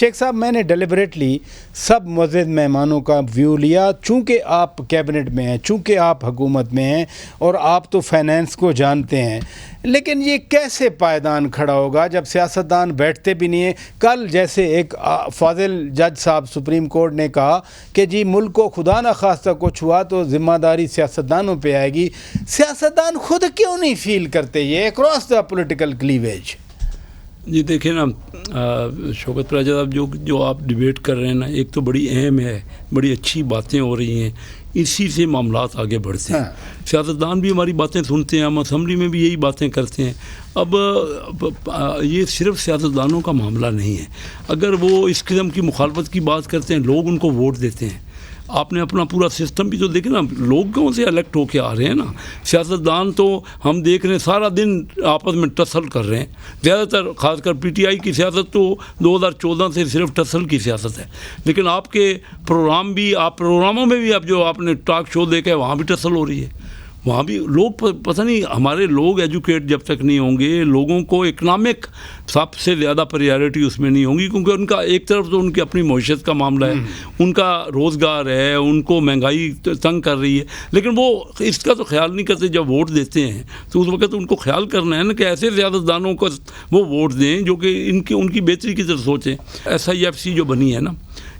شیخ صاحب، میں نے ڈیلیبریٹلی سب معزز مہمانوں کا ویو لیا، چونکہ آپ کیبنٹ میں ہیں، چونکہ آپ حکومت میں ہیں اور آپ تو فائنینس کو جانتے ہیں، لیکن یہ کیسے پائیدان کھڑا ہوگا جب سیاستدان بیٹھتے بھی نہیں ہیں؟ کل جیسے ایک فاضل جج صاحب سپریم کورٹ نے کہا کہ جی ملک کو خدا نہ خواستہ کچھ ہوا تو ذمہ داری سیاستدانوں پہ آئے گی، سیاستدان خود کیوں نہیں فیل کرتے یہ اکراس دا پولیٹیکل کلیویج؟ جی دیکھیں نا شوکت راجہ صاحب، جو آپ ڈیبیٹ کر رہے ہیں نا، ایک تو بڑی اہم ہے، بڑی اچھی باتیں ہو رہی ہیں، اسی سے معاملات آگے بڑھتے ہیں۔ سیاستدان بھی ہماری باتیں سنتے ہیں، ہم اسمبلی میں بھی یہی باتیں کرتے ہیں۔ اب یہ صرف سیاستدانوں کا معاملہ نہیں ہے، اگر وہ اس قسم کی مخالفت کی بات کرتے ہیں، لوگ ان کو ووٹ دیتے ہیں۔ آپ نے اپنا پورا سسٹم بھی تو دیکھیں نا، لوگ کون سے الیکٹ ہو کے آ رہے ہیں نا، سیاستدان تو ہم دیکھ رہے ہیں سارا دن آپس میں ٹسل کر رہے ہیں، زیادہ تر خاص کر پی ٹی آئی کی سیاست تو 2014 سے صرف ٹسل کی سیاست ہے، لیکن آپ کے پروگرام بھی، آپ پروگراموں میں بھی اب جو آپ نے ٹاک شو دیکھا ہے وہاں بھی ٹسل ہو رہی ہے، وہاں بھی لوگ پتہ نہیں، ہمارے لوگ ایجوکیٹ جب تک نہیں ہوں گے، لوگوں کو اکنامک سب سے زیادہ پریارٹی اس میں نہیں ہوں گی، کیونکہ ان کا ایک طرف تو ان کی اپنی معیشت کا معاملہ ہے، ان کا روزگار ہے، ان کو مہنگائی تنگ کر رہی ہے، لیکن وہ اس کا تو خیال نہیں کرتے۔ جب ووٹ دیتے ہیں تو اس وقت ان کو خیال کرنا ہے نا کہ ایسے سیاستدانوں کو وہ ووٹ دیں جو کہ ان کی بہتری کی طرف سوچیں۔ SIFC جو بنی ہے نا،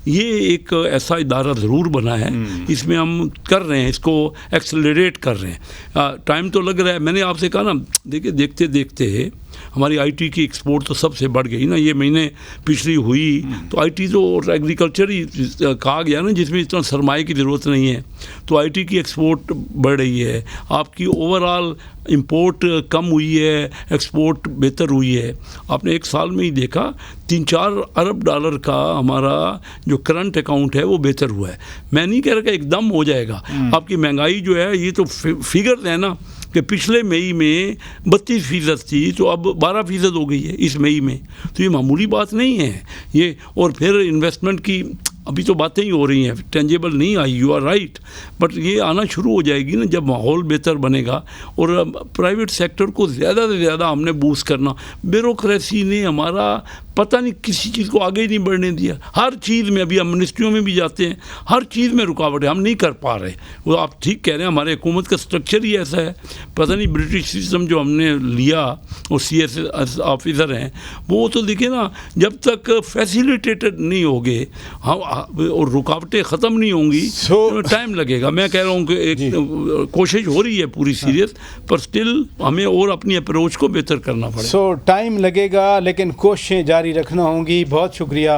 یہ ایک ایسا ادارہ ضرور بنا ہے، اس میں ہم کر رہے ہیں، اس کو ایکسلریٹ کر رہے ہیں، ٹائم تو لگ رہا ہے۔ میں نے آپ سے کہا نا، دیکھیں دیکھتے دیکھتے ہماری IT کی ایکسپورٹ تو سب سے بڑھ گئی نا، یہ مہینے پچھلی ہوئی تو IT تو ایگریکلچر ہی کہا گیا نا، جس میں اتنا سرمایہ کی ضرورت نہیں ہے، تو IT کی ایکسپورٹ بڑھ رہی ہے، آپ کی اوور آل امپورٹ کم ہوئی ہے، ایکسپورٹ بہتر ہوئی ہے۔ آپ نے ایک سال میں ہی دیکھا 3-4 ارب ڈالر کا ہمارا جو کرنٹ اکاؤنٹ ہے وہ بہتر ہوا ہے۔ میں نہیں کہہ رہا کہ ایک دم ہو جائے گا، آپ کی مہنگائی جو ہے، یہ تو فگر ہے نا کہ پچھلے مئی میں 32% تھی تو اب 12% ہو گئی ہے اس مئی میں، تو یہ معمولی بات نہیں ہے یہ۔ اور پھر انویسٹمنٹ کی ابھی تو باتیں ہی ہو رہی ہیں، ٹینجیبل نہیں آئی، یو آر رائٹ، بٹ یہ آنا شروع ہو جائے گی نا جب ماحول بہتر بنے گا۔ اور پرائیویٹ سیکٹر کو زیادہ سے زیادہ ہم نے بوسٹ کرنا۔ بیوروکریسی نے ہمارا پتہ نہیں کسی چیز کو آگے ہی نہیں بڑھنے دیا، ہر چیز میں، ابھی ہم منسٹریوں میں بھی جاتے ہیں، ہر چیز میں رکاوٹ ہے، ہم نہیں کر پا رہے۔ وہ آپ ٹھیک کہہ رہے ہیں، ہمارے حکومت کا سٹرکچر ہی ایسا ہے، پتہ نہیں برٹش سسٹم جو ہم نے لیا، اور CS آفیسر ہیں وہ تو دیکھیں نا، جب تک فیسیلیٹیٹڈ نہیں ہوگے ہم اور رکاوٹیں ختم نہیں ہوں گی، ٹائم لگے گا۔ میں کہہ رہا ہوں کہ ایک کوشش ہو رہی ہے پوری سیریس، پر سٹل ہمیں اور اپنی اپروچ کو بہتر کرنا پڑے۔ ٹائم لگے گا لیکن کوششیں جاری رکھنا ہوں گی۔ بہت شکریہ